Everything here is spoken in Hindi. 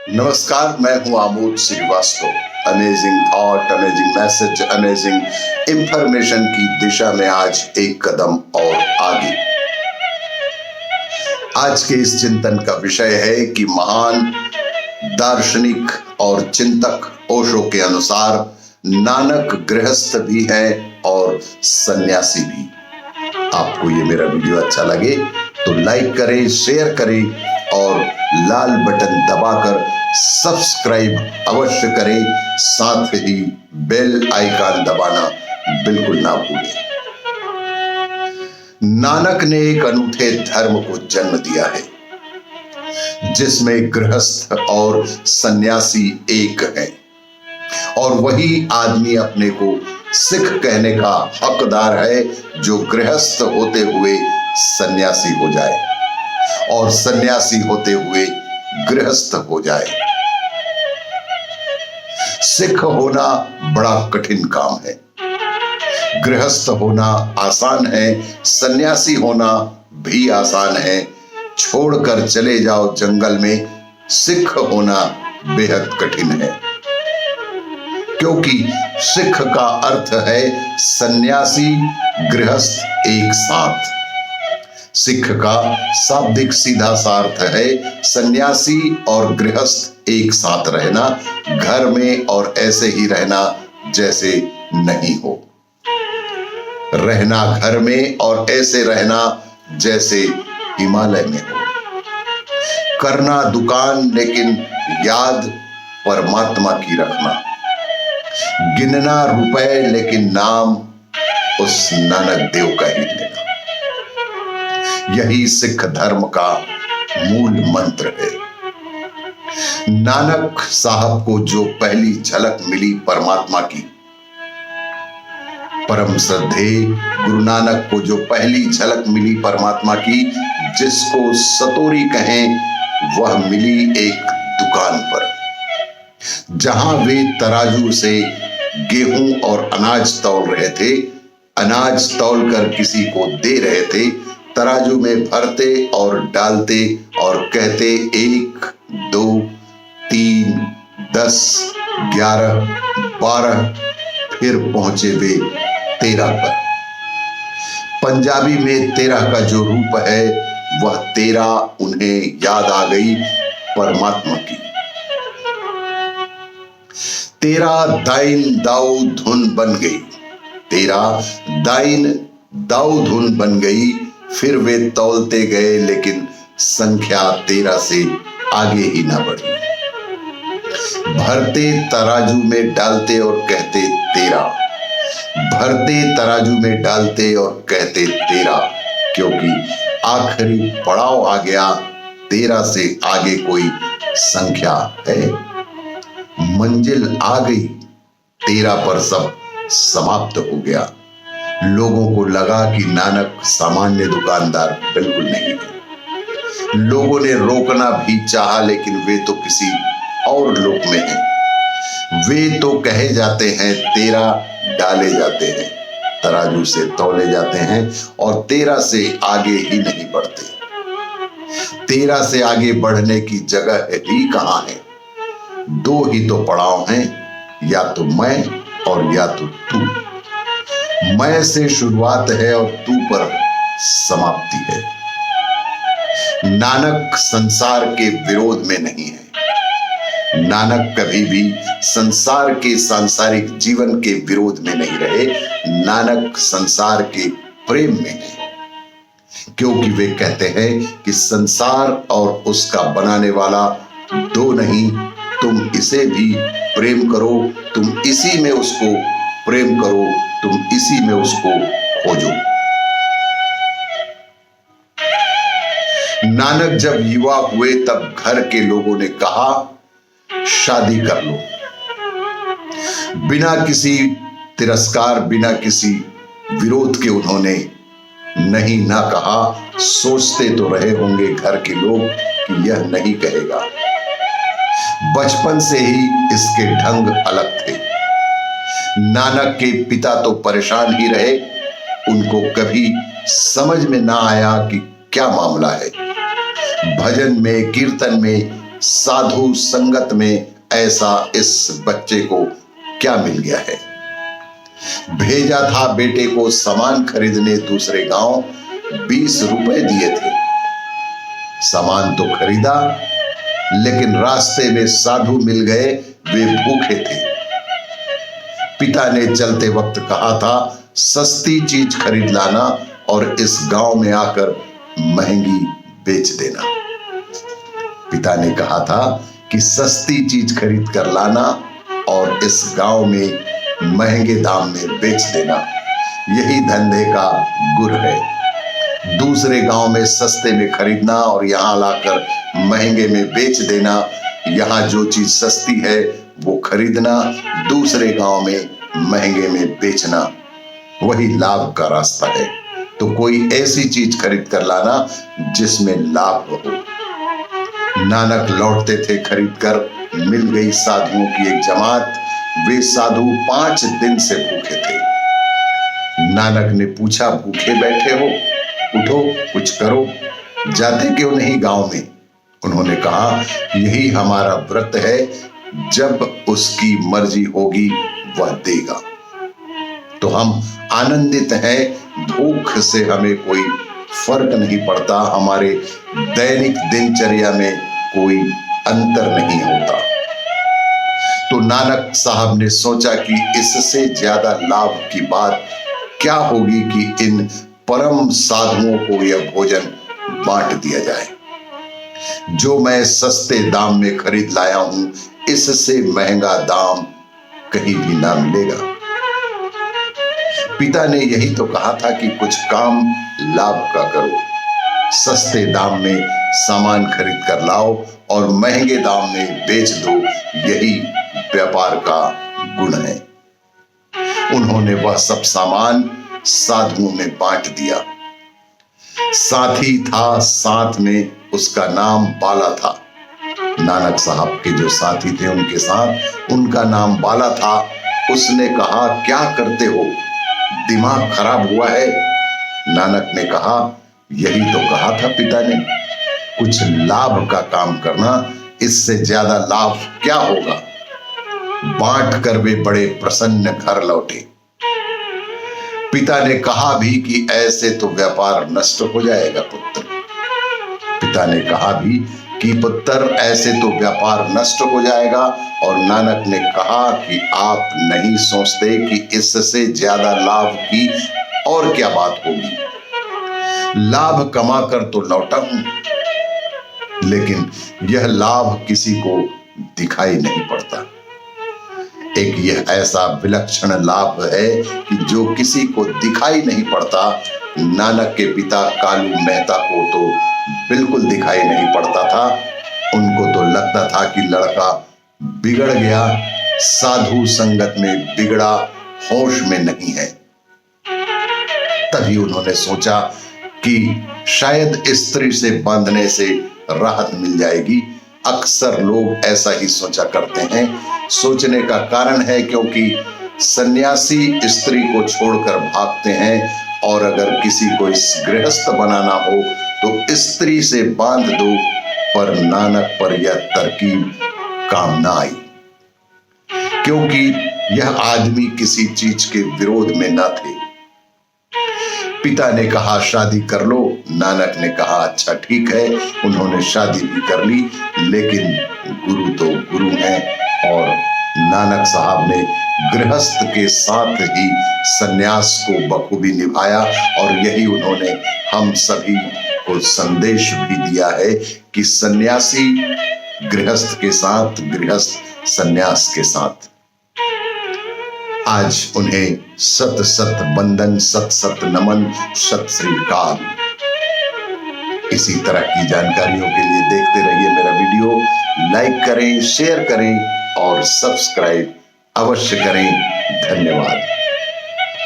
नमस्कार, मैं हूं Amod Srivastava. Amazing thought, amazing message, amazing information की दिशा में आज एक कदम और आगे। आज के इस चिंतन का विषय है कि महान दार्शनिक और चिंतक ओशो के अनुसार नानक गृहस्थ भी है और सन्यासी भी। आपको ये मेरा वीडियो अच्छा लगे तो लाइक करें, शेयर करें और लाल बटन दबाकर सब्सक्राइब अवश्य करें। साथ ही बेल आइकन दबाना बिल्कुल ना भूलें। नानक ने एक अनूठे धर्म को जन्म दिया है जिसमें गृहस्थ और सन्यासी एक है, और वही आदमी अपने को सिख कहने का हकदार है जो गृहस्थ होते हुए सन्यासी हो जाए और सन्यासी होते हुए गृहस्थ हो जाए। सिख होना बड़ा कठिन काम है, गृहस्थ होना आसान है, सन्यासी होना भी आसान है। छोड़कर चले जाओ जंगल में, सिख होना बेहद कठिन है, क्योंकि सिख का अर्थ है सन्यासी गृहस्थ एक साथ। सिख का शाब्दिक सीधा सा अर्थ है सन्यासी और गृहस्थ एक साथ रहना, घर में और ऐसे ही रहना जैसे नहीं हो, रहना घर में और ऐसे रहना जैसे हिमालय में हो, करना दुकान लेकिन याद परमात्मा की रखना, गिनना रुपए लेकिन नाम उस नानक देव का ही लेना। यही सिख धर्म का मूल मंत्र है। नानक साहब को जो पहली झलक मिली परमात्मा की, परम श्रद्धेय गुरु नानक को जो पहली झलक मिली परमात्मा की, जिसको सतोरी कहें, वह मिली एक दुकान पर, जहां वे तराजू से गेहूं और अनाज तौल रहे थे, अनाज तौल कर किसी को दे रहे थे, तराजू में भरते और डालते और कहते 1, 2, 3, 10, 11, 12, फिर पहुंचे वे 13 पर। पंजाबी में 13 का जो रूप है वह 13 उन्हें याद आ गई परमात्मा की। 13 दाइन दाऊ धुन बन गई, 13 दाइन दाऊ धुन बन गई। फिर वे तौलते गए लेकिन संख्या 13 से आगे ही ना बढ़ी। भरते तराजू में डालते और कहते 13, भरते तराजू में डालते और कहते 13, क्योंकि आखिरी पड़ाव आ गया, 13 से आगे कोई संख्या है। मंजिल आ गई, 13 पर सब समाप्त हो गया। लोगों को लगा कि नानक सामान्य दुकानदार बिल्कुल नहीं है। लोगों ने रोकना भी चाहा, लेकिन वे तो किसी और लोक में हैं। वे तो कहे जाते हैं 13 डाले जाते हैं, तराजू से तौले जाते हैं और 13 से आगे ही नहीं बढ़ते। 13 से आगे बढ़ने की जगह ही कहां है? 2 ही तो पड़ाव हैं, या तो मैं और या तो तू। मैं से शुरुआत है और तू पर समाप्ति है। नानक संसार के विरोध में नहीं है। नानक कभी भी संसार के सांसारिक जीवन के विरोध में नहीं रहे। नानक संसार के प्रेम में है, क्योंकि वे कहते हैं कि संसार और उसका बनाने वाला 2 नहीं, तुम इसे भी प्रेम करो, तुम इसी में उसको प्रेम करो, तुम इसी में उसको खोजो। नानक जब युवा हुए तब घर के लोगों ने कहा शादी कर लो। बिना किसी तिरस्कार, बिना किसी विरोध के उन्होंने नहीं ना कहा। सोचते तो रहे होंगे घर के लोग कि यह नहीं कहेगा। बचपन से ही इसके ढंग अलग थे। नानक के पिता तो परेशान ही रहे, उनको कभी समझ में ना आया कि क्या मामला है। भजन में, कीर्तन में साधु संगत में ऐसा इस बच्चे को क्या मिल गया है। भेजा था बेटे को सामान खरीदने दूसरे गांव, 20 रुपए दिए थे। सामान तो खरीदा, लेकिन रास्ते में साधु मिल गए, वे भूखे थे। पिता ने चलते वक्त कहा था सस्ती चीज खरीद लाना और इस गांव में आकर महंगी बेच देना। पिता ने कहा था कि सस्ती चीज खरीद कर लाना और इस गांव में महंगे दाम में बेच देना, यही धंधे का गुर है। दूसरे गांव में सस्ते में खरीदना और यहां लाकर महंगे में बेच देना, यहां जो चीज सस्ती है वो खरीदना, दूसरे गांव में महंगे में बेचना, वही लाभ का रास्ता है। तो कोई ऐसी चीज खरीद कर लाना जिसमें लाभ हो। नानक लौटते थे खरीद कर, मिल गई साधुओं की एक जमात। वे साधु 5 दिन से भूखे थे। नानक ने पूछा, भूखे बैठे हो, उठो कुछ करो, जाते क्यों नहीं गांव में? उन्होंने कहा, यही हमारा व्रत है, जब उसकी मर्जी होगी वह देगा। तो हम आनंदित हैं, भूख से हमें कोई फर्क नहीं पड़ता, हमारे दैनिक दिनचर्या में कोई अंतर नहीं होता। तो नानक साहब ने सोचा कि इससे ज्यादा लाभ की बात क्या होगी कि इन परम साधुओं को यह भोजन बांट दिया जाए। जो मैं सस्ते दाम में खरीद लाया हूं, इससे महंगा दाम कहीं भी ना मिलेगा। पिता ने यही तो कहा था कि कुछ काम लाभ का करो, सस्ते दाम में सामान खरीद कर लाओ और महंगे दाम में बेच दो, यही व्यापार का गुण है। उन्होंने वह सब सामान साधुओं में बांट दिया। साथी था साथ में, उसका नाम बाला था। नानक साहब के जो साथी थे उनके साथ, उनका नाम बाला था। उसने कहा, क्या करते हो, दिमाग खराब हुआ है? नानक ने कहा, यही तो कहा था पिता ने, कुछ लाभ का काम करना, इससे ज्यादा लाभ क्या होगा। बांट कर वे बड़े प्रसन्न घर लौटे। पिता ने कहा भी कि ऐसे तो व्यापार नष्ट हो जाएगा पुत्र। पिता ने कहा भी कि पुत्र ऐसे तो व्यापार नष्ट हो जाएगा। और नानक ने कहा कि आप नहीं सोचते कि इससे ज्यादा लाभ की और क्या बात होगी। लाभ कमाकर तो लौटा हूं, लेकिन यह लाभ किसी को दिखाई नहीं पड़ता। एक यह ऐसा विलक्षण लाभ है कि जो किसी को दिखाई नहीं पड़ता। नानक के पिता कालू मेहता को तो बिल्कुल दिखाई नहीं पड़ता था। उनको तो लगता था कि लड़का बिगड़ गया, साधु संगत में बिगड़ा, होश में नहीं है। तभी उन्होंने सोचा कि शायद स्त्री से बांधने से राहत मिल जाएगी। अक्सर लोग ऐसा ही सोचा करते हैं। सोचने का कारण है क्योंकि सन्यासी स्त्री को छोड़कर भागते हैं, और अगर किसी को गृहस्थ बनाना हो तो स्त्री से बांध दो। पर नानक पर यह तरकीब काम ना आई, क्योंकि यह आदमी किसी चीज के विरोध में न थे। पिता ने कहा, शादी कर लो। नानक ने कहा, अच्छा ठीक है। उन्होंने शादी भी कर ली, लेकिन गुरु तो गुरु हैं। और नानक साहब ने गृहस्थ के साथ ही सन्यास को बखूबी निभाया, और यही उन्होंने हम सभी को संदेश भी दिया है कि सन्यासी गृहस्थ के साथ, गृहस्थ सन्यास के साथ। आज उन्हें सत सत बंदन, सत सत नमन, सत श्री अकाल। इसी तरह की जानकारियों के लिए देखते रहिए मेरा वीडियो। लाइक करें, शेयर करें और सब्सक्राइब अवश्य करें। धन्यवाद।